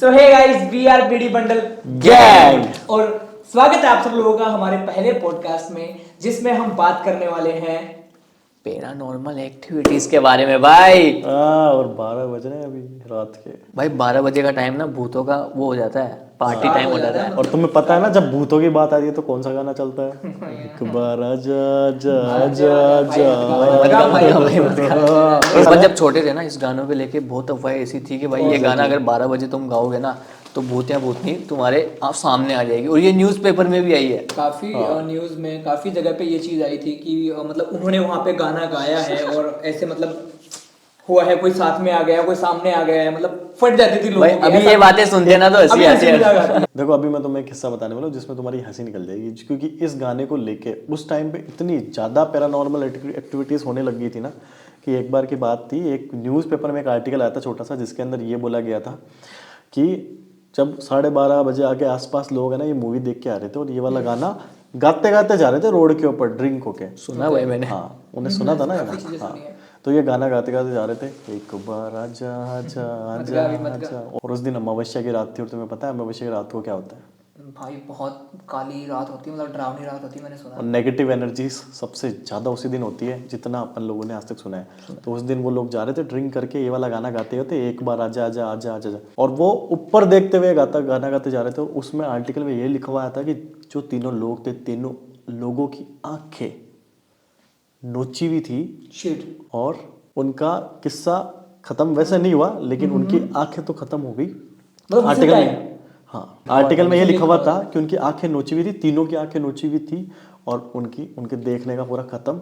तो hey guys, we are beedi bundle gang और स्वागत है आप सब लोगों का हमारे पहले पॉडकास्ट में, जिसमें हम बात करने वाले हैं पैरानॉर्मल एक्टिविटीज के बारे में भाई। और 12 बज रहे हैं अभी रात के। भाई 12 बजे का टाइम ना भूतों का वो हो जाता है, पार्टी टाइम हो जाता है। और तुम्हें पता है ना, जब भूतों की बात आती है तो कौन सा गाना चलता है? एक बार आजा जा जा जा। इस बार जब छोटे थे ना, इस गानों को लेके बहुत अफवाह ऐसी थी कि भाई ये गाना अगर 12 बजे तुम गाओगे ना तो भूत या भूतनी तुम्हारे आप सामने आ जाएगी। और ये न्यूज़पेपर में भी आई है काफी न्यूज में, काफी जगह पे ये चीज आई थी कि मतलब उन्होंने वहां पे गाना गाया है और ऐसे मतलब हुआ है, कोई साथ में आ गया, कोई सामने आ गया है, मतलब फट जाती थी लोगों की। अभी ये बातें सुनते हैं ना तो हंसी आती है। देखो अभी मैं तुम्हें एक किस्सा बताने वाला हूँ जिसमें तुम्हारी हंसी निकल जाएगी, क्योंकि इस गाने को लेके उस टाइम पे इतनी ज़्यादा पैरानॉर्मल एक्टिविटीज़ होने लग गई थी ना कि एक बार की बात थी, एक न्यूज़पेपर में एक आर्टिकल आया था छोटा सा, जिसके अंदर ये बोला गया था कि जब 12:30 बजे आके आसपास लोग है ना ये मूवी देख के आ रहे थे और ये वाला गाना गाते गाते जा रहे थे रोड के ऊपर ड्रिंक होके। सुना भाई मैंने। हाँ, उन्हें सुना था ना ये गाना। हाँ, तो ये गाना गाते गाते जा रहे थे, एक बार आजा आजा आजा आजा। और उस दिन अमावस्या की रात थी, और तुम्हें पता है अमावस्या की रात को क्या होता है? भाई बहुत काली रात होती है, मतलब डरावनी रात होती है, मैंने सुना। और नेगेटिव एनर्जी सबसे ज़्यादा उसी दिन होती है जितना अपन लोगों ने आज तक सुना है। तो उस दिन वो लोग जा रहे थे ड्रिंक करके, ये वाला गाना गाते होते, एक बार आजा आजा आजा आजा, और वो ऊपर देखते हुए गाना गाते जा रहे थे। उसमें आर्टिकल में ये लिखा हुआ था कि जो तीनों लोग थे, तीनों लोगों की आंखें नोची हुई थी। शिट। और उनका किस्सा खत्म वैसे नहीं हुआ, लेकिन उनकी आंखें तो खत्म हो गई आर्टिकल में। हाँ, आर्टिकल में ये लिखा हुआ था कि उनकी आंखें नोची हुई थी, तीनों की आंखें नोची हुई थी, और उनके देखने का पूरा खत्म।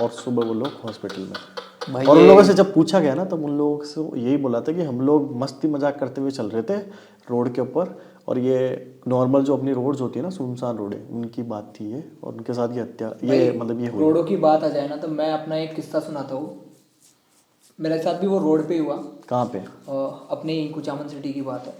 और सुबह वो लोग हॉस्पिटल में। और उन लोगों से जब पूछा गया ना, तब उन लोगों से यही बोला था कि हम लोग मस्ती मजाक करते हुए चल रहे थे रोड के ऊपर, और ये नॉर्मल जो अपनी रोड्स होती है ना, सुनसान रोडें, उनकी बात थी ये, और उनके साथ ये हत्या, ये मतलब ये हुई। रोडों की बात आ जाए ना तो मैं अपना एक किस्सा सुनाता हूँ। मेरे साथ भी वो रोड पे हुआ। कहाँ पे? अपने ही कुचामन सिटी की बात है।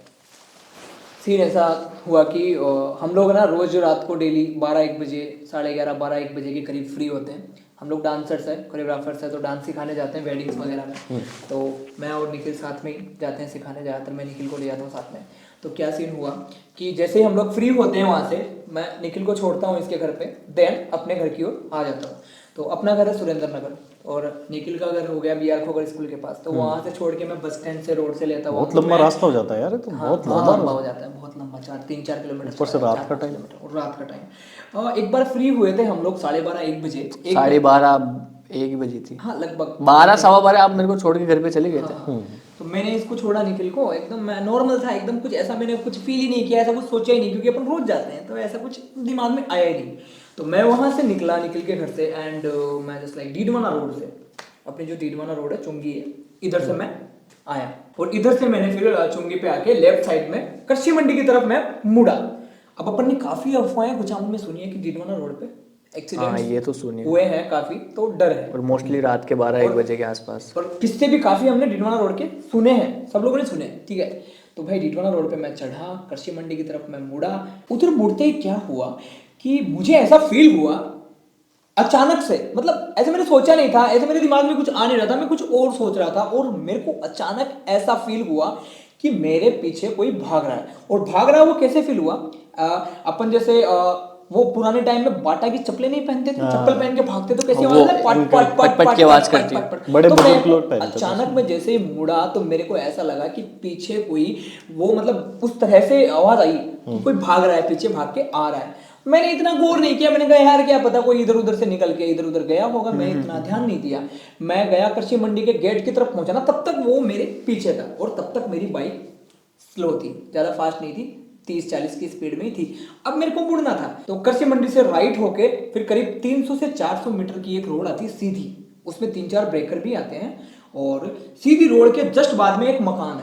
सीन ऐसा हुआ कि हम लोग ना रोज रात को डेली 12-1 बजे, 11:30 12-1 बजे के करीब फ्री होते हैं। हम लोग डांसर्स हैं, कोरियोग्राफर्स हैं, तो डांस सिखाने जाते हैं वेडिंग्स वगैरह में। तो मैं और निखिल साथ में ही जाते हैं सिखाने, ज़्यादातर मैं निखिल को ले जाता हूँ साथ में। तो क्या सीन हुआ कि जैसे ही हम लोग फ्री होते हैं वहाँ से, मैं निखिल को छोड़ता हूँ इसके घर पे, देन अपने घर की ओर आ जाता हूँ। तो अपना घर है सुरेंद्र नगर और निखिल का घर हो गया बी आर खोगर स्कूल के पास। तो वहाँ से छोड़ के मैं बस स्टैंड से रोड से लेता हूँ। बहुत लंबा रास्ता हो जाता है यार, तो बहुत लंबा हो जाता है, बहुत लंबा, 3-4 किलोमीटर। ऊपर से रात का टाइम, और रात का टाइम। एक बार फ्री हुए थे हम लोग 12:30-1 बजे। 12:30-1 बजे थी। हाँ, लगभग 12-12:15 आप मेरे को छोड़ के घर पे चले गए थे। तो मैंने इसको छोड़ा निखिल को, एकदम मैं नॉर्मल था, एकदम कुछ ऐसा मैंने कुछ फील ही नहीं किया, ऐसा कुछ सोचा ही नहीं, क्योंकि अपन रोज जाते हैं तो ऐसा कुछ दिमाग में आया ही नहीं। तो मैं वहां से निकला निखिल के घर से, एंड मैं जस्ट लाइक डीडवाना रोड से, अपनी जो डीडवाना रोड है, चुंगी है, इधर से मैं आया। और इधर से मैंने फिर चुंगी पे आके लेफ्ट साइड में कृषि मंडी की तरफ मैं मुड़ा। अब अपन ने काफी अफवाहें कुचामन में सुनी है कि डीडवाना रोड पे एक्सीडेंट ये तो सुनिए हुए हैं काफी, तो डर है। और मोस्टली रात के 12-1 बजे के आसपास। और किससे भी काफी हमने डीडवाना रोड के सुने हैं, सब लोगों ने सुने हैं, ठीक है। तो भाई डीडवाना रोड पे मैं चढ़ा, कृषि मंडी की तरफ मैं मुड़ा। उधर मुड़ते ही क्या हुआ कि मुझे ऐसा फील हुआ अचानक से, मतलब ऐसे मैंने सोचा नहीं था, ऐसे मेरे दिमाग में कुछ आ नहीं रहा था, मैं कुछ और सोच रहा था, और मेरे को अचानक ऐसा फील हुआ कि मेरे पीछे कोई भाग रहा है। और भाग रहा है वो कैसे फील हुआ, अपन जैसे वो पुराने टाइम में बाटा की चप्पलें नहीं पहनते थे, चप्पल पहन के भागते तो कैसी आवाज है, पट पट पट पट की आवाज करती है, बड़े बुजुर्ग लोग पहनते थे। अचानक मैं जैसे ही मुड़ा तो मेरे को ऐसा लगा कि पीछे कोई, वो मतलब उस तरह से आवाज आई कि कोई भाग रहा है, पीछे भाग के आ रहा है। मैंने इतना गौर नहीं किया, मैंने कहा यार क्या पता कोई इधर उधर से निकल के इधर उधर गया होगा, मैं इतना ध्यान नहीं दिया। मैं गया कृषि मंडी के गेट की तरफ पहुंचा ना, तब तक वो मेरे पीछे था, और तब तक मेरी बाइक स्लो थी, ज्यादा फास्ट नहीं थी, 30-40 की स्पीड में ही थी। अब मेरे को मुड़ना था, तो कृषि मंडी से राइट होके फिर करीब 300 से 400 मीटर की एक रोड आती है सीधी, उसमें 3-4 ब्रेकर भी आते हैं, और सीधी रोड के जस्ट बाद में एक मकान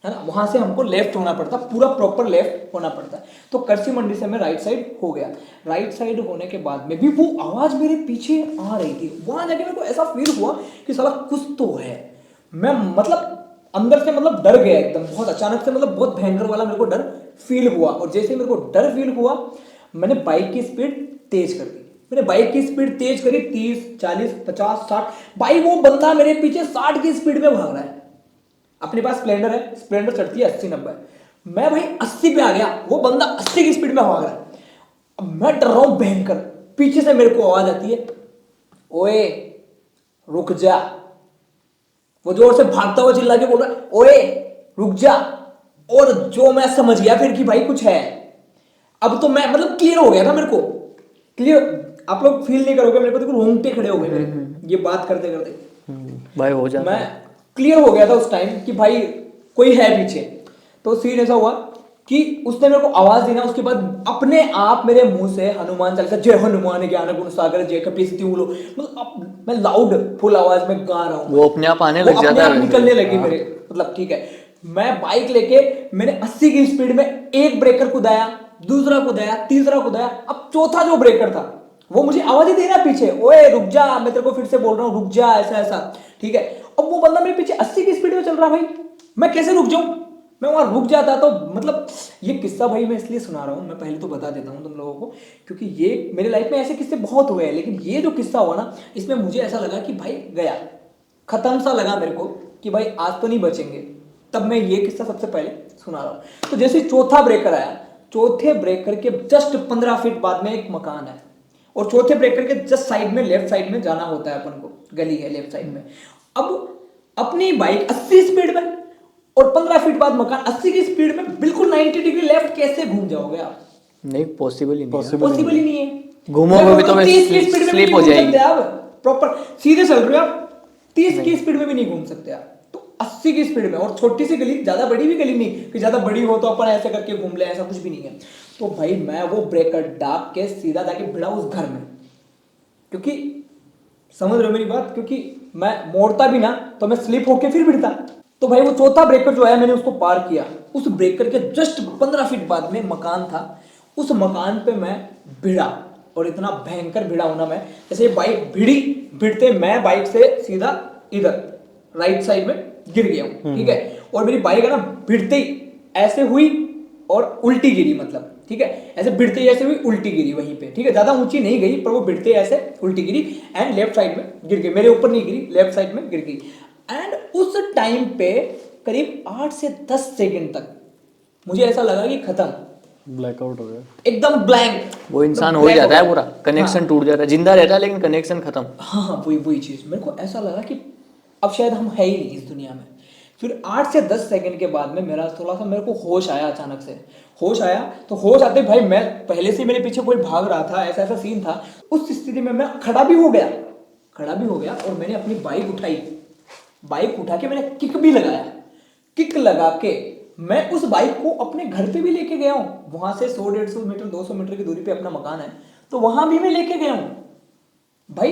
है ना, वहां से हमको लेफ्ट होना पड़ता, पूरा प्रॉपर लेफ्ट होना पड़ता है। तो कृषि मंडी से मैं राइट साइड हो गया। राइट साइड होने के बाद में भी वो आवाज मेरे पीछे आ रही थी। वहां जाके मेरे को ऐसा फील हुआ कि साला कुछ तो है। मैं मतलब अंदर से मतलब डर गया एकदम, बहुत अचानक से, मतलब बहुत भयंकर वाला मेरे को डर फील हुआ। और जैसे मेरे को डर फील हुआ, मैंने बाइक की स्पीड तेज कर दी। मैंने बाइक की स्पीड तेज करी, 30, 40, 50, 60। भाई वो बंदा मेरे पीछे 60 की स्पीड में भाग रहा है। अपने पास स्प्लेंडर है, स्प्लेंडर चढ़ती है 80-90। मैं भाई 80 पे आ गया, वो बंदा 80 की स्पीड में भाग रहा है। अब मैं डर रहा हूं भयंकर, पीछे से मेरे को आवाज आती है, ओए रुक जा। वो जोर से भागता हुआ चिल्ला के बोल रहा है, ओए रुक जा। और जो मैं समझ गया फिर कि भाई कुछ है। अब तो मैं मतलब क्लियर हो गया था मेरे को, क्लियर। आप लोग फील नहीं करोगे, मेरे को देखो रोंगटे खड़े हो गए मेरे ये बात करते करते। भाई हो जाता मैं है। क्लियर हो गया था उस टाइम कि भाई कोई है पीछे। तो सीन ऐसा हुआ कि उसने मेरे को आवाज दी ना, उसके बाद अपने आप मेरे मुंह से हनुमान चालीसा, जय हनुमान ज्ञान गुण सागर जय कपीसति उलो, मतलब मैं लाउड फुल आवाज में गा रहा हूँ। वो अपने आप आने वो लग अपने जाता आप है निकलने वैसे। लगी हाँ। मेरे, मतलब ठीक है। मैं बाइक लेके मैंने 80 की स्पीड में एक ब्रेकर कुदाया, दूसरा कुदाया, तीसरा कुदाया, अब चौथा जो ब्रेकर था वो मुझे आवाज ही दे रहा है पीछे, ओए रुक जा, मैं तेरे को फिर से बोल रहा हूँ रुक जा, ऐसा ऐसा, ठीक है। अब वो बंदा मेरे पीछे 80 की स्पीड में चल रहा है, भाई मैं कैसे रुक जाऊं? मैं वहां रुक जाता तो मतलब ये किस्सा भाई मैं इसलिए सुना रहा हूं, मैं पहले तो बता देता हूं तुम लोगों को, क्योंकि ये मेरे लाइफ में ऐसे किस्से बहुत हुए हैं, लेकिन ये जो किस्सा हुआ ना, इसमें मुझे ऐसा लगा कि भाई गया, खत्म सा लगा मेरे को कि भाई आज तो नहीं बचेंगे। तब मैं ये किस्सा सबसे पहले सुना रहा हूं। तो जैसे चौथा ब्रेकर आया, चौथे ब्रेकर के जस्ट 15 फीट बाद में एक मकान है, और चौथे ब्रेकर के जस्ट साइड में, लेफ्ट साइड में जाना होता है अपन को, गली है लेफ्ट साइड में। अब अपनी बाइक 80 स्पीड में और 15 फीट बाद मकान, 80 की स्पीड में बिल्कुल 90 डिग्री लेफ्ट कैसे घूम जाओगे आप? नहीं पॉसिबल ही नहीं है। पॉसिबल ही नहीं है। घूमोगे भी तो 30 की स्पीड में भी स्लिप नहीं हो घूम जाएगी। सकते आप, प्रॉपर सीधे चल रहे हो आप, 30 की स्पीड में भी नहीं घूम सकते आप। तो 80 की स्पीड में, और छोटी सी गली, ज्यादा बड़ी भी गली नहीं कि ज्यादा बड़ी हो तो अपन ऐसे करके घूम ले, ऐसा कुछ भी नहीं है। तो भाई मैं वो ब्रेकर डाक के सीधा जाके भिड़ा उस घर में, क्योंकि समझ रहे हो मेरी बात, क्योंकि मैं मोड़ता भी ना तो मैं स्लिप होके फिर भिड़ता। तो भाई वो चौथा ब्रेकर जो है मैंने उसको पार किया, उस ब्रेकर के जस्ट 15 फीट बाद में मकान था, उस मकान पे मैं भिड़ा, और इतना भयंकर भिड़ा हूं ना मैं, जैसे बाइक भिड़ी, भिड़ते मैं बाइक से सीधा इधर राइट साइड में गिर गया हूं, ठीक है। और मेरी बाइक है ना भिड़ते ही ऐसे हुई और उल्टी गिरी, मतलब ठीक है, ऐसे भिड़ते ही ऐसे हुई उल्टी गिरी वहीं पे, ठीक है, ज्यादा ऊंची नहीं गई पर वो भिड़ते ऐसे उल्टी गिरी, एंड लेफ्ट साइड में गिर गई, मेरे ऊपर नहीं गिरी, लेफ्ट साइड में गिर गई। एंड उस टाइम पे करीब 8 से 10 सेकंड तक मुझे ऐसा लगा कि खत्म, ब्लैकआउट हो गया। एकदम ब्लैंक, वो इंसान हो ही जाता है, पूरा कनेक्शन टूट जाता है, जिंदा रहता है लेकिन कनेक्शन खत्म। हाँ वही चीज मेरे को ऐसा लगा कि अब शायद हम है ही नहीं इस दुनिया में। फिर 8 से 10 सेकंड के बाद में मेरा थोड़ा सा, मेरे को होश आया, अचानक से होश आया। तो होश आते भाई मैं पहले से मेरे पीछे कोई भाग रहा था, ऐसा ऐसा सीन था। उस स्थिति में मैं खड़ा भी हो गया और मैंने अपनी बाइक उठाई, बाइक उठा के मैंने किक भी लगाया, किक लगा के मैं उस बाइक को अपने घर पे भी लेके गया हूँ। वहां से 100-150 मीटर 200 मीटर की दूरी पे अपना मकान है, तो वहां भी मैं लेके गया हूँ। भाई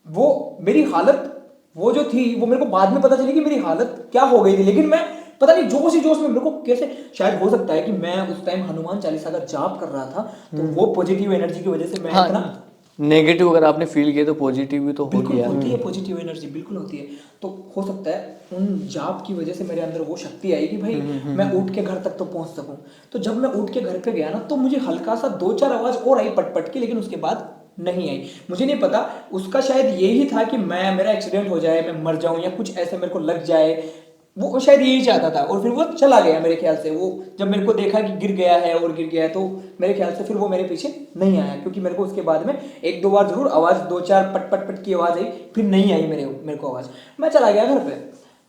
वो मेरी हालत वो जो थी, वो मेरे को बाद में पता चली कि मेरी हालत क्या हो गई थी, लेकिन मैं पता नहीं जोश ही जोश में, मेरे को कैसे, शायद हो सकता है कि मैं उस टाइम हनुमान चालीसा का जाप कर रहा था, तो वो पॉजिटिव एनर्जी की वजह से मैं इतना, नेगेटिव अगर आपने फील किया तो पॉजिटिव भी तो हो बिल्कुल गया। होती है पॉजिटिव एनर्जी, बिल्कुल होती है। तो हो सकता है उन जाप की वजह से मेरे अंदर वो शक्ति आई कि भाई मैं उठ के घर तक तो पहुंच सकूं। तो जब मैं उठ के घर पे गया ना, तो मुझे हल्का सा 2-4 आवाज और आई पट की, लेकिन उसके बाद नहीं आई। मुझे नहीं पता, उसका शायद यही था कि मेरा एक्सीडेंट हो जाए, मैं मर जाऊं या कुछ ऐसे मेरे को लग जाए, वो शायद यही चाहता था। और फिर वो चला गया मेरे ख्याल से, वो जब मेरे को देखा कि गिर गया है और गिर गया है, तो मेरे ख्याल से फिर वो मेरे पीछे नहीं आया, क्योंकि मेरे को उसके बाद में 1-2 बार जरूर आवाज, 2-4 पट की आवाज आई, फिर नहीं आई मेरे को आवाज। मैं चला गया घर पे,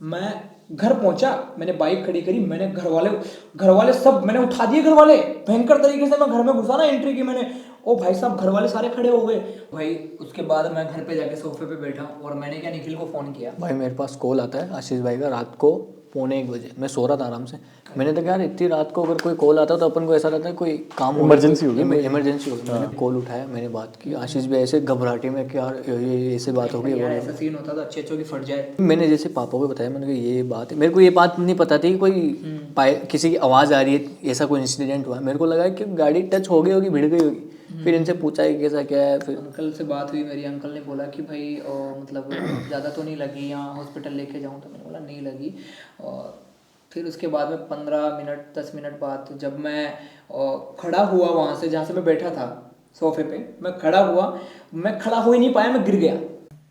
मैं घर पहुंचा, मैंने बाइक खड़ी करी, मैंने घर वाले सब मैंने उठा दिए, घर वाले भयंकर तरीके से। मैं घर में घुसा ना, एंट्री की मैंने, ओ भाई साहब घर वाले सारे खड़े हो गए भाई। उसके बाद मैं घर पे जाके सोफे पे बैठा और मैंने क्या, निखिल को फोन किया। भाई मेरे पास कॉल आता है आशीष भाई का रात को 1:45 बजे, मैं सो रहा था आराम से। मैंने तो यार इतनी रात को अगर कोई कॉल आता तो अपन को ऐसा रहता है कोई काम इमरजेंसी होगी, इमरजेंसी होगी। मैंने कॉल उठाया, मैंने बात की, आशीष भाई ऐसे घबराहटे में कि यार ये ऐसे बात हो गई, यार ऐसा सीन होता था, अच्छे की फट जाए। मैंने जैसे पापा को बताया, मैंने कहा ये बात है, मेरे को ये बात नहीं पता थी कि कोई किसी की आवाज़ आ रही है, ऐसा कोई इंसिडेंट हुआ। मेरे को लगा कि गाड़ी टच हो गई होगी, भिड़ गई होगी। फिर इनसे पूछा कि कैसा क्या है, फिर अंकल से बात हुई मेरी, अंकल ने बोला कि भाई मतलब ज़्यादा तो नहीं लगी, यहाँ हॉस्पिटल लेके जाऊँ, तो मैंने बोला नहीं लगी। और फिर उसके बाद में 15 मिनट 10 मिनट बाद जब मैं खड़ा हुआ वहाँ से, जहाँ से मैं बैठा था सोफे पे, मैं खड़ा हो ही नहीं पाया, मैं गिर गया।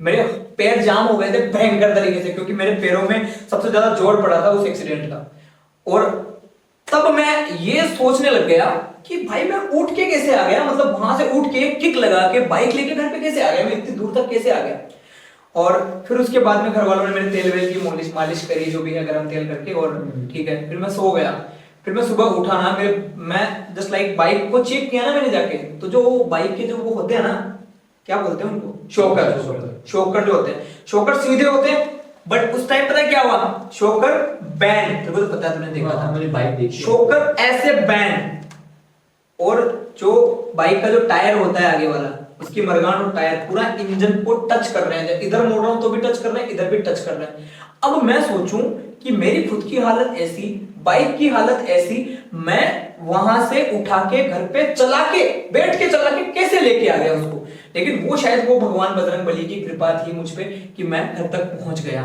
मेरे पैर जाम हो गए थे भयंकर तरीके से, क्योंकि मेरे पैरों में सबसे ज्यादा जोर पड़ा था उस एक्सीडेंट का। और तब मैं ये सोचने लग गया कि भाई मैं उठ के कैसे आ गया, मतलब वहां से उठ के किक लगा के बाइक लेके घर पे कैसे आ गया, मैं इतनी दूर तक कैसे आ गया। और फिर उसके बाद में घर वालों ने मेरे तेल वेल की मालिश करी, जो भी है गरम तेल करके, और ठीक है फिर मैं सो गया। फिर मैं सुबह उठा ना, मैं जस्ट लाइक बाइक को चेक किया ना मैंने जाके, तो जो बाइक के जो वो होते हैं ना, क्या बोलते हैं उनको, शोकर जो होते हैं, शोकर सीधे होते हैं, बट उस टाइम पता है क्या हुआ, शोकर बैंड, तेरे को तो पता है, तूने देखा था, मैंने बाइक देखी, शोकर ऐसे बैंड, और जो बाइक का जो टायर होता है आगे वाला, उसकी मरगान और टायर पूरा इंजन को टच कर रहे हैं, इधर मोड़ रहा हूं तो भी टच कर रहे हैं, इधर भी टच कर रहे हैं। अब मैं सोचूं कि मेरी खुद की हालत ऐसी, बाइक की हालत ऐसी, मैं वहां से उठा के घर पे चला के, बैठ के चला के कैसे लेके आ गया उसको। लेकिन वो शायद वो भगवान बजरंगबली की कृपा थी मुझ पे कि मैं घर तक पहुंच गया।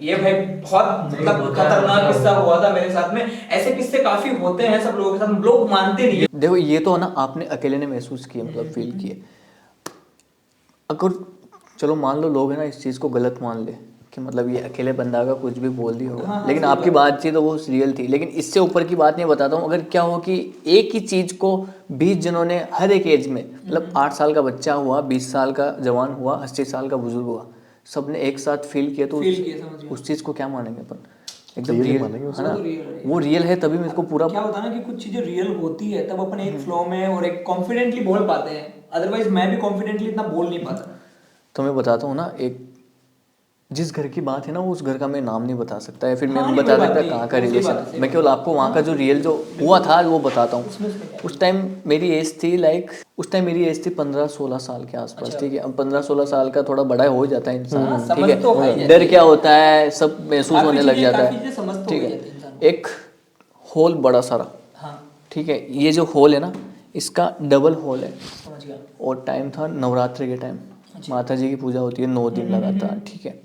ये भाई बहुत मतलब खतरनाक किस्सा हुआ था मेरे साथ में। ऐसे किस्से काफी होते हैं सब लोगों के साथ, लोग मानते नहीं है। देखो ये तो है ना, आपने अकेले ने महसूस किया, मतलब फील किए। अगर चलो मान लो लोग है ना इस चीज़ को गलत मान ले कि मतलब ये अकेले बंदा का कुछ भी बोल दिया होगा, हाँ, लेकिन आपकी बात थी तो वो रियल थी। लेकिन इससे ऊपर की बात नहीं बताता हूँ। अगर क्या हो कि एक ही चीज़ को 20 जनों ने हर एक एज में, मतलब 8 साल का बच्चा हुआ, 20 साल का जवान हुआ, 80 साल का बुजुर्ग हुआ, सबने एक साथ फील किया, तो उस चीज़ को क्या मानेंगे अपन, एकदम रियल है ना, वो रियल है। तभी मेरे को पूरा क्या होता है ना कि कुछ चीजें रियल होती है तब अपन एक फ्लो में और एक कॉन्फिडेंटली बोल पाते हैं, अदरवाइज मैं भी कॉन्फिडेंटली इतना बोल नहीं पाता। तो मैं बताता हूँ ना, एक जिस घर की बात है ना, वो उस घर का मैं नाम नहीं बता सकता, या फिर मैं हाँ, नहीं नहीं, बता कोई सकता बात कहाँ नहीं, का सही रिलेशन बात है, है। मैं केवल आपको वहाँ का जो रियल जो हुआ था वो बताता हूँ। उस टाइम मेरी एज थी उस टाइम मेरी एज थी 15-16 साल के आसपास, ठीक है। अब 15-16 साल का थोड़ा बड़ा हो जाता है इंसान, ठीक तो है है, डर क्या होता है सब महसूस होने लग जाता है, समझ तो ठीक हो है। जाती है इंसान। एक होल बड़ा सारा, हाँ, ठीक है, ये जो होल है ना, इसका डबल होल है, समझ गया। और टाइम था नवरात्रि के टाइम, माता जी की पूजा होती है 9 दिन लगातार, ठीक है।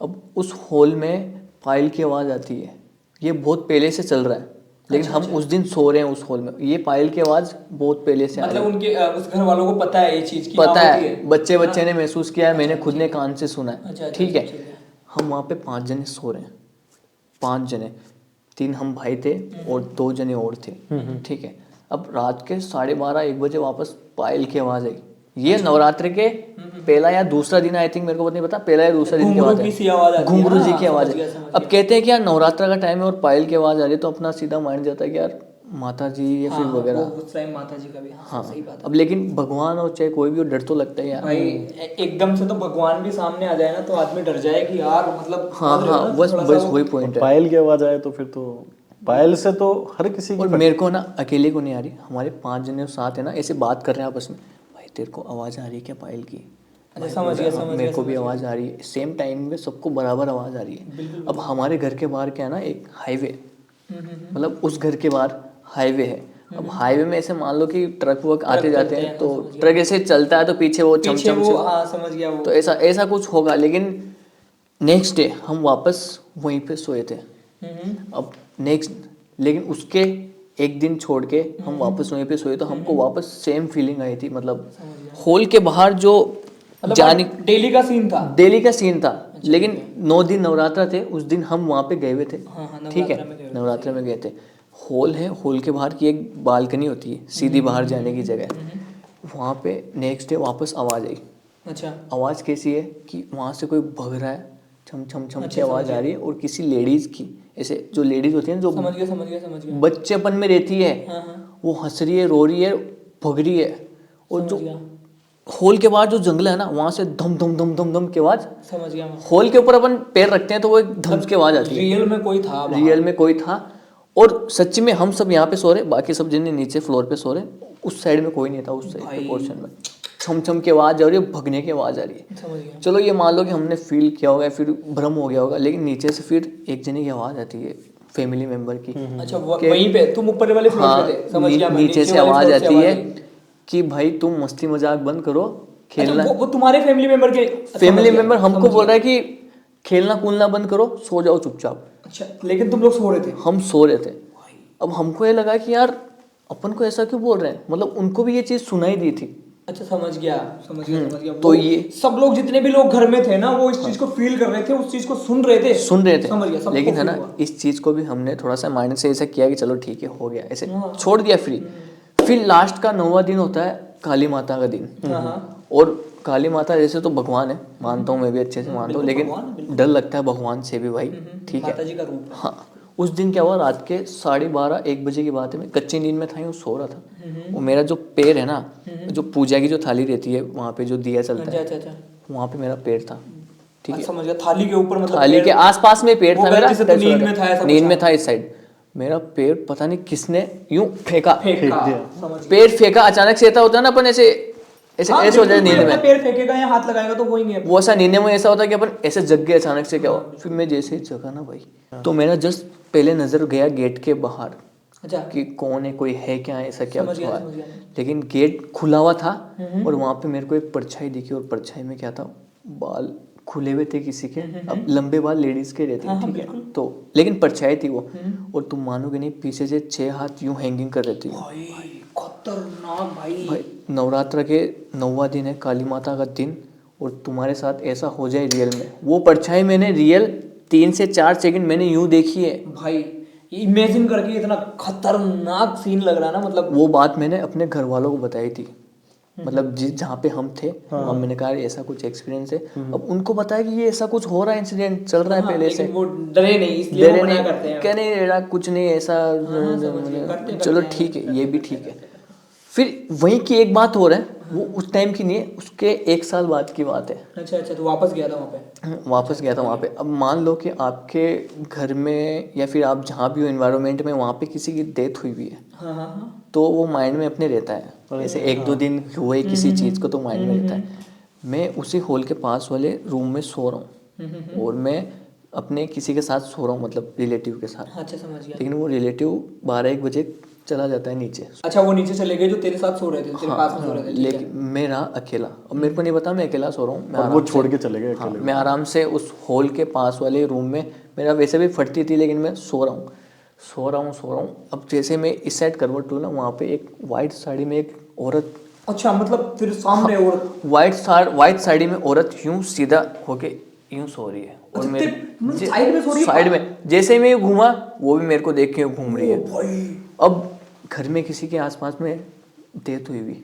अब उस हॉल में पायल की आवाज़ आती है, ये बहुत पहले से चल रहा है, लेकिन हम उस दिन सो रहे हैं उस हॉल में, ये पायल की आवाज़ बहुत पहले से आ रही है। मतलब उनके उस घर वालों को पता है ये चीज की, पता हाँ, होती है, बच्चे ने महसूस किया है, मैंने खुद ने कान से सुना है, ठीक है। हम वहाँ पे 5 जने सो रहे हैं, 5 जने, 3 हम भाई थे और 2 जने और थे, ठीक है। अब रात के 12:30-1 बजे वापस पायल की आवाज़ आई। ये नवरात्रि के पहला या दूसरा दिन, आई थिंक, मेरे को नहीं पता, पहला या दूसरा दिन की बात है, घुंघरू जी की आवाज़ है। अब कहते हैं कि यार नवरात्र का टाइम है और पायल की आवाज़ आ रही है, तो अपना सीधा माइंड जाता है कि यार माता जी या फिर वगैरह, उस टाइम माता जी का भी, हाँ। सही बात है। अब लेकिन भगवान और चाहे कोई भी हो, डर तो लगता है यार भाई एकदम से तो भगवान भी सामने आ जाए ना तो आदमी डर जाए कि यार, मतलब हाँ हाँ, बस वही पॉइंट है। पायल की आवाज आए तो फिर तो पायल से तो हर किसी और की मेरे को ना अकेले को नहीं आ रही, हमारे 5 जने साथ है ना, ऐसे बात कर रहे हैं आपस में, भाई तेरे को आवाज़ आ रही है क्या पायल की? अच्छा, समझ गया, मेरे को भी आवाज़ आ रही है, सेम टाइम में सबको बराबर आवाज़ आ रही है। अब हमारे घर के बाहर क्या है ना, एक हाईवे, मतलब उस घर के बाहर हाईवे है। अब हाईवे में ऐसे मान लो कि ट्रक वक आते जाते हैं, तो ट्रक ऐसे चलता है तो पीछे वो चमचम से, हाँ समझ गया वो, तो ऐसा कुछ होगा। लेकिन नेक्स्ट डे हम वापस वहीं पे सोए थे। अब लेकिन उसके एक दिन छोड़ के हम वापस वहीं पे सोए, तो हमको वापस सेम फीलिंग आई थी। मतलब हॉल के बाहर जो जाने डेली का सीन था, डेली का सीन था, लेकिन 9 दिन नवरात्र थे, उस दिन हम वहाँ पे गए हुए थे, ठीक है, नवरात्र में गए थे। हॉल है, हॉल के बाहर की एक बालकनी होती है सीधी बाहर जाने की जगह, वहाँ पे नेक्स्ट डे वापस आवाज़ आई। अच्छा, आवाज़ कैसी है कि वहाँ से कोई भग रहा है, छम छम छम की आवाज़ आ रही है, और किसी लेडीज़ की, ऐसे जो लेडीज़ होती है ना, जो समझ गया बच्चेपन में रहती है, वो हंस रही है, रो रही है, भग रही है। और जो होल के बाद जो जंगल है ना, वहाँ से धम धम धम धम धम की आवाज़, समझ गया। होल के ऊपर अपन पैर रखते हैं तो वो एक धम की आवाज़ आती है, रियल में कोई था, रियल में कोई था। और सच्ची में हम सब यहाँ पे सो रहे, बाकी सब जिन्हें नीचे फ्लोर पे सो रहे, उस साइड में कोई नहीं था, उस साइड के पोर्शन में छम छम की आवाज़ आ रही है, भगने की आवाज़ आ रही है। समझ गया। चलो ये मान लो कि हमने फील किया होगा, फिर भ्रम हो गया होगा, लेकिन नीचे से फिर एक जने की आवाज़ आती है, फैमिली मेंबर की। अच्छा, वहीं पे तुम ऊपर वाले फ्लोर पे थे, समझ गया मैं, नीचे से आवाज़ आती है कि भाई तुम मस्ती मजाक बंद करो, खेलना। वो तुम्हारे फैमिली मेंबर के, फैमिली मेंबर हमको बोल रहा है कि खेलना कूदना बंद करो, सो जाओ चुपचाप। अच्छा, लेकिन तुम लोग सो रहे थे? हम सो रहे थे। अब हमको ये लगा कि यार अपन को ऐसा क्यों बोल रहे हैं, मतलब उनको भी ये चीज़ सुनाई दी थी, अच्छा समझ गया समझ गया समझ गया। तो वो ये सब लोग जितने भी लोग घर में थे ना वो इस चीज को फील कर रहे थे, उस चीज को सुन रहे थे। सुन रहे समझ गया, थे, सबको लेकिन है feel ना हुआ। इस चीज को भी हमने थोड़ा सा माइंड से ऐसा किया कि चलो ठीक है हो गया, ऐसे हाँ। छोड़ दिया फ्री। फिर लास्ट का 9वां दिन होता है काली माता का दिन। हाँ हाँ और काली माता जैसे तो भगवान है, मानता हूँ मैं भी अच्छे से मानता हूँ, बिल्कुल भगवान है, लेकिन डर लगता है भगवान से भी भाई। ठीक माता है। जी का रूप है। हाँ, उस दिन क्या हुआ, रात के 12:30-1 बजे की बात है, मैं कच्ची नींद में था, यूँ सो रहा था। वो मेरा जो पैर है ना, जो पूजा की जो थाली रहती है वहाँ पे जो दिया चलता अच्छा है, अच्छा अच्छा। वहाँ पे मेरा पैर था। ठीक है, समझ गया, थाली के ऊपर मतलब थाली पैर- के आसपास में पैर वो था गलती मेरा, से तो टच हो नींद रहा में था, ऐसा नींद कुछ में था। था इस साइड। मेरा पैर पता नहीं किसने यूं फेंका, फेंका, दिया। समझ गया। पैर फेंका अचानक से। ऐसा होता है ना अपन ऐसे ऐसे हाँ, ऐसे हो जाए बिल्कुल, नींद कोई अपना में, पैर फेंकेगा या हाथ लगाएगा तो वही है। वो ऐसा नींद में ऐसा होता है कि अपन ऐसे जग गए अचानक से। क्या हुआ, फिर मैं जैसे ही जगा ना भाई, तो मेरा जस्ट पहले नजर गया गेट के बाहर अच्छा कि कौन है, कोई है क्या, ऐसा क्या समझ गया, हुआ। समझ गया। लेकिन गेट खुला हुआ था और वहां पे मेरे को एक परछाई दिखी, और परछाई में क्या था, बाल खुले हुए थे किसी के। अब लंबे बाल लेडीज के रहते हैं, हाँ, ठीक है, बिल्कुल। तो लेकिन परछाई थी वो। और तुम मानोगे नहीं, पीछे से 6 हाथ यूं हैंगिंग कर रही थी वो। भाई खतरनाक भाई। भाई नवरात्र के 9वां दिन है, काली माता का दिन, और तुम्हारे साथ ऐसा हो जाए रियल में। वो परछाई मैंने रियल 3 से 4 सेकंड मैंने यूं देखी है भाई इमेजिन करके इतना खतरनाक सीन लग रहा है ना, मतलब वो बात मैंने अपने घर वालों को बताई थी, मतलब जिस जहाँ पे हम थे वहाँ मैंने कहा ऐसा कुछ एक्सपीरियंस है। अब उनको बताया कि ये ऐसा कुछ हो रहा है, इंसिडेंट चल रहा है हाँ, पहले से। लेकिन वो डरे नहीं इसलिए डरे वो मना नहीं, करते हैं। क्या नहीं रेड़ा, कुछ नहीं ऐसा। हाँ, समझ गए, करते चलो हैं, ठीक है, ये भी ठीक है। फिर वहीं की एक बात हो रहा है, वो उस टाइम की नहीं है, उसके 1 साल बाद की बात है। अच्छा अच्छा, तो वापस गया था वहाँ पे। वापस गया था वहाँ पे। अब मान लो कि आपके घर में या फिर आप जहाँ भी हो इन्वायरमेंट में, वहाँ पे किसी की डेथ हुई भी है, हाँ हाँ हाँ। तो वो माइंड में अपने रहता है। ऐसे 1-2 दिन हुए किसी चीज़ को तो माइंड में रहता है। मैं उसी हॉल के पास वाले रूम में सो रहा हूँ, और मैं अपने किसी के साथ सो रहा हूँ, मतलब रिलेटिव के साथ। अच्छा समझ गया। लेकिन वो रिलेटिव 12-1 बजे चला जाता है नीचे। अच्छा वो नीचे चले गए जो तेरे साथ सो रहे थे, तेरे पास में सो रहे थे, ठीक है। लेकिन मैं रहा अकेला। अब मेरे को नहीं पता, मैं अकेला सो रहा हूँ। मैं और वो आराम छोड़ से- के चले गए हाँ, अकेले। मैं आराम से उस हॉल के पास वाले रूम में, मेरा वैसे भी फटती थी, लेकिन मैं सो रहा हूँ सो रहा हूँ सो रहा हूँ। अब जैसे मैं इस साइड करवट लूँ ना, वहाँ पे एक वाइट साड़ी में एक औरत, अच्छा मतलब फिर सामने और वाइट साड़ी में औरत यूं सीधा होके यूं सो रही है, और अच्छा, मेरे मतलब साइड में सो रही है? साइड में जैसे ही मैं घूमा, वो भी मेरे को देख के घूम रही है। भाई अब घर में किसी के आसपास में डेथ हुई हुई,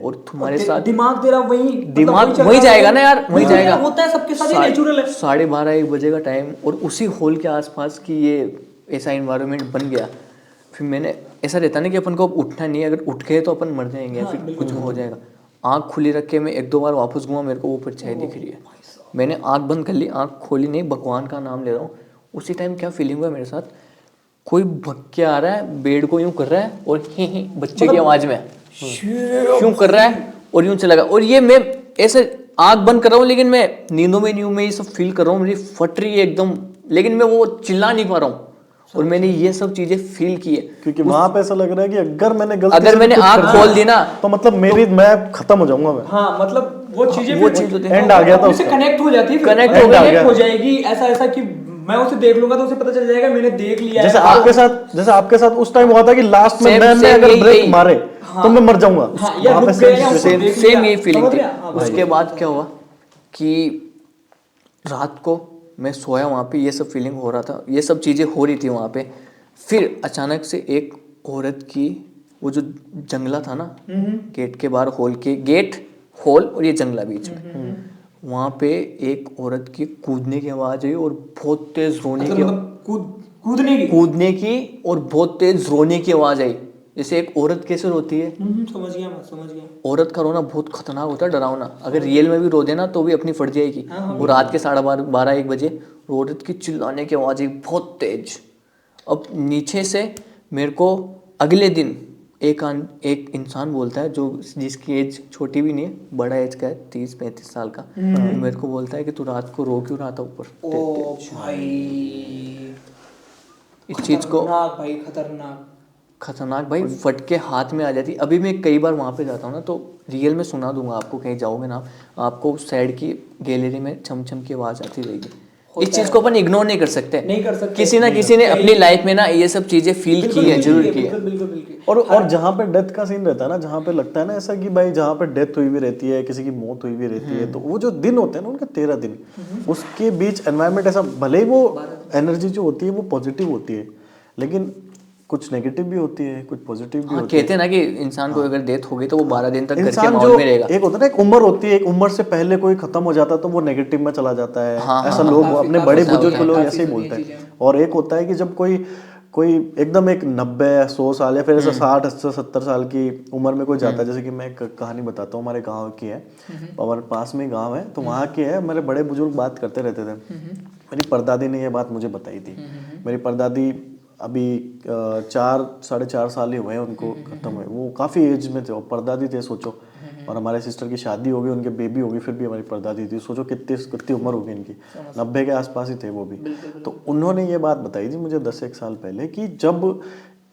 और तुम्हारे साथ दिमाग तेरा वही दिमाग चल वही रहा जाएगा है। ना यार, वही बिल्कुल यार, जाएगा। होता है सबके साथ, ये नेचुरल है। 12:30-1 बजे का टाइम, और उसी हॉल के आसपास की ये ऐसा इन्वायरमेंट बन गया। फिर मैंने, ऐसा रहता ना कि अपन को अब उठना नहीं है, अगर उठ गए तो अपन मर जाएंगे या फिर कुछ हो जाएगा। आँख खुली रख के मैं 1-2 बार वापस घूमा, मेरे को वो परछाई दिख रही है। मैंने आँख बंद कर ली, आँख खोली नहीं, भगवान का नाम ले रहा हूँ। उसी टाइम क्या फीलिंग हुआ मेरे साथ, कोई भग के आ रहा है, बेड को यूं कर रहा है, और ही बच्चे की आवाज में यूं कर रहा है, और यूं चला गया। और ये मैं ऐसे आंख बंद कर रहा हूँ, लेकिन मैं नींदों में नहीं हूँ, मैं ये सब फील कर रहा हूँ, मेरी फट रही है एकदम, लेकिन मैं वो चिल्ला नहीं पा रहा हूँ। और मैंने ये सब चीजें फील की है, क्योंकि वहां पे ऐसा लग रहा है कि अगर मैंने गलती अगर से मैंने कुछ आंख कर खोल दिया, दी ना, तो मतलब मैं खत्म हो जाऊंगा मैं। हाँ मतलब वो चीजें वो फिर चीज होती है। एंड आ गया था उससे उसका। कनेक्ट हो जाती है, Connect हो गया। कनेक्ट हो जाएगी। ऐसा ऐसा कि मैं उसे देख लूंगा तो उसे पता चल जाएगा मैंने देख लिया जैसे है। आपके साथ उस टाइम हुआ था कि लास्ट में Same- मैंने same अगर यही- ब्रेक यही। मारे तो मैं मर जाऊंगा। हाँ, या वहाँ पे रुक गया या same उसको situation। देख लिया। सेम यही फीलिंग समझ थी। रहे हैं? हाँ, उसके बाद क्या हुआ कि रात को मैं सोया, वहाँ पे ये सब फीलिंग हो रहा था, ये सब चीज़ें हो रही थी वहाँ पे। फिर अचानक से एक औरत की, वो जो जंगला था ना गेट के बाहर, हॉल के गेट, हॉल और ये जंगला बीच में, वहाँ पे एक औरत की कूदने की आवाज़ आई, और बहुत तेज रोने की, मतलब कूदने की और बहुत तेज रोने की आवाज़ आई, जैसे एक औरत कैसे रोती है। समझ गया, मैं समझ गया। औरत का रोना बहुत खतरनाक होता है, डरावना। अगर रियल में भी रो देना तो भी अपनी फट जाएगी। वो रात के 12:30-1 बजे औरत की चिल्लाने की आवाज़ आई बहुत तेज। अब नीचे से मेरे को अगले दिन एक इंसान बोलता है, जो जिसकी एज छोटी भी नहीं है, बड़ा एज का है, 30-35 साल का, मेरे को बोलता है कि तू रात को रो क्यों रहा था ऊपर। ओ भाई, इस चीज़ को भाई खतरनाक भाई फट के हाथ में आ जाती। अभी मैं कई बार वहाँ पे जाता हूँ ना, तो रियल में सुना दूंगा आपको, कहीं जाओगे ना आपको उस साइड की गैलरी में छम छम की आवाज़ आती रहेगी। इस चीज को अपन इग्नोर नहीं कर सकते। नहीं कर सकते। किसी ना किसी ने अपनी लाइफ में ना ये सब चीजें फील की है, जरूर की है। और जहाँ पे डेथ का सीन रहता है ना, जहाँ पे लगता है ना ऐसा कि भाई जहाँ पे डेथ हुई भी रहती है, किसी की मौत हुई भी रहती है, तो वो जो दिन होते हैं ना उनके 13 दिन, उसके बीच एनवायरनमेंट ऐसा, भले ही वो एनर्जी जो होती है वो पॉजिटिव होती है, लेकिन कुछ नेगेटिव भी होती है, कुछ पॉजिटिव भी होती है। कहते हैं ना कि इंसान को अगर डेथ हो गई तो वो 12 दिन तक घर के इंसान माहौल जो में रहेगा। एक होता है ना, एक उम्र होती है, एक उम्र से पहले कोई खत्म हो जाता है तो वो नेगेटिव में चला जाता है। ऐसा लोग अपने बड़े बुजुर्ग लोग ऐसे ही बोलते हैं। और एक होता है कि जब कोई एकदम एक 90-100 साल या फिर ऐसा 60-70 साल की उम्र में कोई जाता है। जैसे कि मैं एक कहानी बताता हूँ, हमारे गांव की है, हमारे पास में गांव है, तो वहाँ के है, मेरे बड़े बुजुर्ग बात करते रहते थे। मेरी परदादी ने ये बात मुझे बताई थी। मेरी परदादी अभी 4-4.5 साल ही हुए हैं उनको खत्म हुए, वो काफ़ी एज में थे और परदादी थे, सोचो। और हमारे सिस्टर की शादी हो गई, उनके बेबी हो गई, फिर भी हमारी परदादी थी, सोचो कितनी उम्र हो गई इनकी, 90 के आसपास ही थे वो भी। तो उन्होंने ये बात बताई थी मुझे 10-1 साल पहले कि जब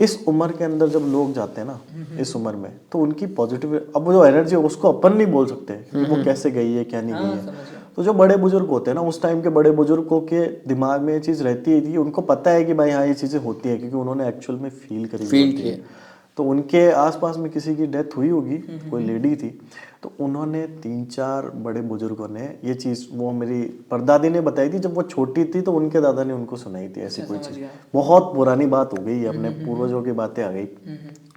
इस उम्र के अंदर जब लोग जाते हैं ना, इस उम्र में, तो उनकी पॉजिटिव, अब वो जो एनर्जी है उसको अपन नहीं बोल सकते कि वो कैसे गई है क्या नहीं गई है। तो जो बड़े बुजुर्ग होते हैं ना, उस टाइम के बड़े बुजुर्गों के दिमाग में ये चीज़ रहती है कि उनको पता है कि भाई हाँ ये चीज़ें होती है, क्योंकि उन्होंने एक्चुअल में फील की है। तो उनके आसपास में किसी की डेथ हुई होगी, कोई लेडी थी, तो उन्होंने 3-4 बड़े बुजुर्गों ने ये चीज़, वो मेरी परदादी ने बताई थी, जब वो छोटी थी तो उनके दादा ने उनको सुनाई थी ऐसी कोई चीज़। बहुत पुरानी बात हो गई, अपने पूर्वजों की बातें आ गई।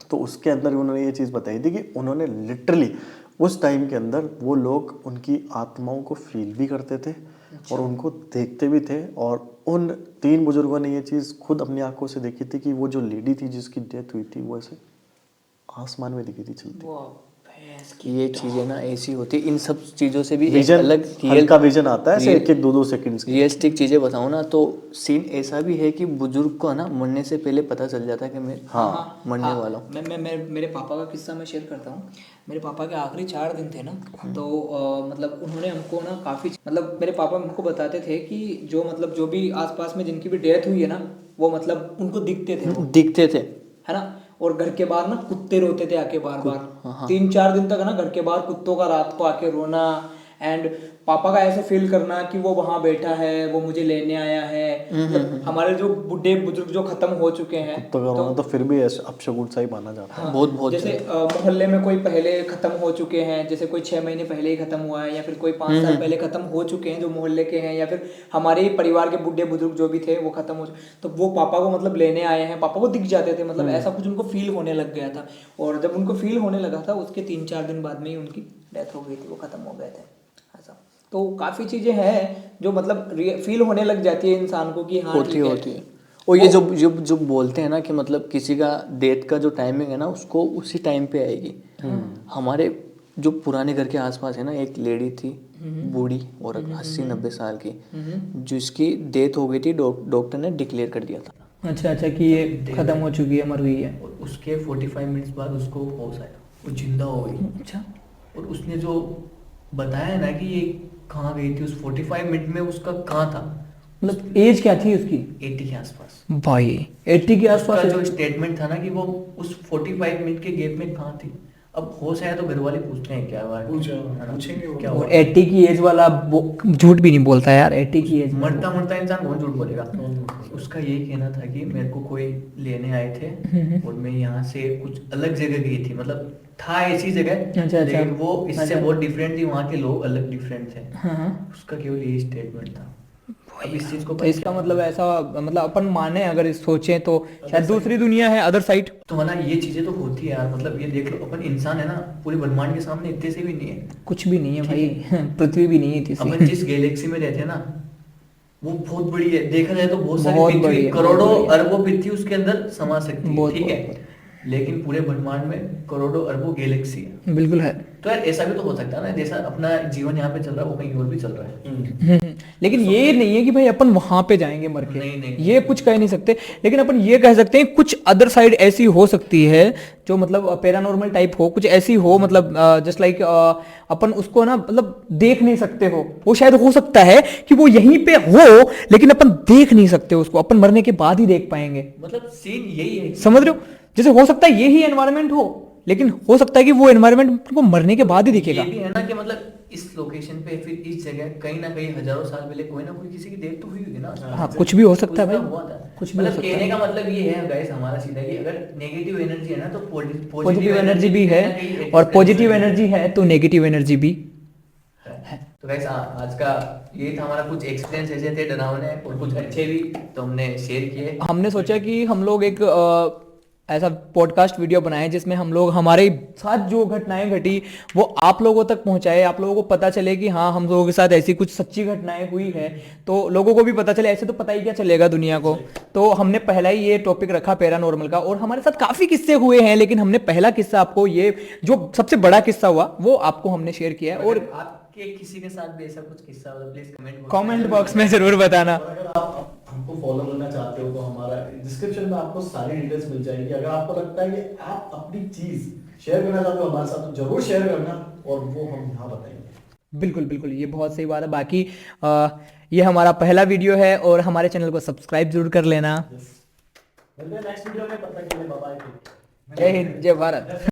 तो उसके अंदर उन्होंने ये चीज़ बताई थी कि उन्होंने लिटरली उस टाइम के अंदर वो लोग उनकी आत्माओं को फील भी करते थे और उनको देखते भी थे। और उन 3 बुजुर्गों ने ये चीज़ खुद अपनी आंखों से देखी थी कि वो जो लेडी थी जिसकी डेथ हुई थी, वो ऐसे आसमान में दिखी थी चलती। ये चीजें ना ऐसी होती, इन सब चीजों से भी एक विजन, अलग हल्का विजन आता है ऐसे 1-2 सेकंड्स की। रियलिस्टिक चीजें बताऊं ना, तो सीन ऐसा भी है कि बुजुर्ग को ना मरने से पहले पता चल जाता है कि मैं मरने वाला हूँ। मैं मेरे पापा का किस्सा मैं शेयर करता हूँ। मेरे पापा के आखिरी 4 दिन थे ना, तो मतलब उन्होंने हमको ना काफ़ी, मतलब मेरे पापा हमको बताते थे कि जो भी आसपास में जिनकी भी डेथ हुई है ना, वो मतलब उनको दिखते थे, है ना। और घर के बाहर ना कुत्ते रोते थे आके बार बार, 3-4 दिन तक ना घर के बाहर कुत्तों का रात को आके रोना, एंड पापा का ऐसे फील करना कि वो वहाँ बैठा है, वो मुझे लेने आया है। मतलब हमारे जो बुढ़े बुजुर्ग जो खत्म हो चुके हैं, तो फिर भी अपशगुन सा ही माना जाता है। हाँ, बहुत जैसे मोहल्ले में कोई पहले खत्म हो चुके हैं, जैसे कोई 6 महीने पहले ही खत्म हुआ है, या फिर कोई 5 साल पहले खत्म हो चुके हैं जो मोहल्ले के हैं, या फिर हमारे ही परिवार के बुढ़े बुजुर्ग जो भी थे वो खत्म हो चुके, तो वो पापा को मतलब लेने आए हैं, पापा को दिख जाते थे, मतलब ऐसा कुछ उनको फील होने लग गया था। और जब उनको फील होने लगा था, उसके 3-4 दिन बाद में ही उनकी डेथ हो गई थी, वो खत्म हो गए थे ऐसा। तो काफ़ी चीज़ें हैं जो मतलब फील होने लग जाती है इंसान को कि हाँ होती है। और ये जो बोलते हैं ना कि मतलब किसी का डेथ का जो टाइमिंग है ना, उसको उसी टाइम पे आएगी। हमारे जो पुराने घर के आसपास है ना, एक लेडी थी बूढ़ी और 80-90 साल की, जिसकी डेथ हो गई थी, डॉक्टर ने डिक्लेयर कर दिया था। अच्छा कि ये खत्म हो चुकी है, मर गई है। और उसके 45 मिनट्स बाद उसको होश आया, वो जिंदा हो गई। अच्छा। और उसने जो बताया ना कि ये कहाँ गई थी, उस 45 मिनट में उसका कहाँ था, मतलब एज क्या थी उसकी? 80 के आसपास। भाई 80 के आसपास जो स्टेटमेंट था ना कि वो उस 45 मिनट के गैप में कहाँ थी। अब होश आया तो घर वाले पूछते हैं क्या बात, पूछेंगे क्या हुआ। 80 की एज वाला झूठ भी नहीं बोलता यार, 80 की एज। मरता इंसान कौन झूठ बोलेगा। उसका यही कहना था कि मेरे को कोई लेने आए थे और मैं यहाँ से कुछ अलग जगह गई थी, मतलब था ऐसी जगह, लेकिन वो इससे बहुत डिफरेंट थी, वहाँ के लोग अलग डिफरेंट थे। उसका केवल यही स्टेटमेंट था। अब इस चीज को तो इसका मतलब ऐसा, मतलब अपन माने अगर सोचें तो शायद दूसरी दुनिया है, अदर साइड। तो है ना, ये चीजें तो होती है यार। मतलब ये देख लो, अपन इंसान है ना, पूरे ब्रह्मांड के सामने इतने से भी नहीं है, कुछ भी नहीं है भाई। पृथ्वी भी नहीं है। अपन जिस गैलेक्सी में रहते हैं ना, वो बहुत बड़ी है। देखा जाए तो बहुत सारी पृथ्वी, करोड़ों अरबों पृथ्वी उसके अंदर समा सकती है, ठीक है। लेकिन पूरे ब्रह्मांड में करोड़ों अरबों गैलेक्सी है। बिल्कुल है। तो यार ऐसा भी तो हो सकता है ना, जैसा अपना जीवन यहाँ पे चल रहा है वो कहीं और भी चल रहा है। लेकिन ये नहीं है कि भाई अपन वहां पे जाएंगे मर के, नहीं, ये कुछ कह नहीं सकते। लेकिन अपन ये कह सकते हैं कुछ अदर साइड ऐसी हो सकती है जो मतलब पैरानॉर्मल टाइप हो, कुछ ऐसी हो, मतलब जस्ट लाइक अपन उसको ना मतलब देख नहीं सकते हो। वो शायद हो सकता है कि वो यहीं पे हो, लेकिन अपन देख नहीं सकते उसको, अपन मरने के बाद ही देख पाएंगे। मतलब सीन यही है, समझ रहे हो। जैसे हो सकता है यही एनवायरनमेंट हो, लेकिन हो सकता है कि वो एनवायरनमेंट को मरने के बाद ही दिखेगा। ये भी है ना कि मतलब इस लोकेशन पे फिर इस जगह कहीं ना कहीं हजारों साल पहले कोई ना कोई किसी की डेथ तो हुई होगी ना। हाँ कुछ भी हो सकता है कुछ ना भाई, हुआ था। कुछ भी हो मतलब सकता कहने है। का मतलब ये है गाइस हमारा सीधा कि अगर नेगेटिव एनर्जी है ना तो पॉजिटिव एनर्जी भी है, कहीं ना कहीं और exist पॉजिटिव करती है। एनर्जी है तो नेगेटिव एनर्जी भी। तो गाइस आज का ये था हमारा, कुछ एक्सपीरियंस ऐसे थे डरावने और कुछ अच्छे भी, तो हमने शेयर किए। हमने सोचा कि हम लोग एक ऐसा पॉडकास्ट वीडियो बनाए जिसमें हम लोग हमारे साथ जो घटनाएं घटी वो आप लोगों तक पहुंचाए, आप लोगों को पता चले कि हाँ हम लोगों के साथ ऐसी कुछ सच्ची घटनाएं हुई है, तो लोगों को भी पता चले, ऐसे तो पता ही क्या चलेगा दुनिया को। तो हमने पहला ही ये टॉपिक रखा पैरानॉर्मल का, और हमारे साथ काफी किस्से हुए हैं लेकिन हमने पहला किस्सा आपको, ये जो सबसे बड़ा किस्सा हुआ वो आपको हमने शेयर किया है। और आपके किसी के साथ भी ऐसा कुछ किस्सा हो तो प्लीज कमेंट बॉक्स में जरूर बताना। और अगर आप हमको फॉलो करना चाहते हो तो हमारा डिस्क्रिप्शन में आपको सारी डिटेल्स मिल जाएगी। अगर आपको लगता है कि आप अपनी चीज शेयर करना चाहते हो हमारे साथ तो जरूर शेयर करना, और वो हम यहाँ बताएंगे। बिल्कुल बिल्कुल, ये बहुत सही बात है। बाकी ये हमारा पहला वीडियो है और हमारे चैनल को सब्सक्राइब जरूर कर लेना। मिलते हैं नेक्स्ट वीडियो में, तब तक के लिए बाय बाय। जय हिंद, जय भारत।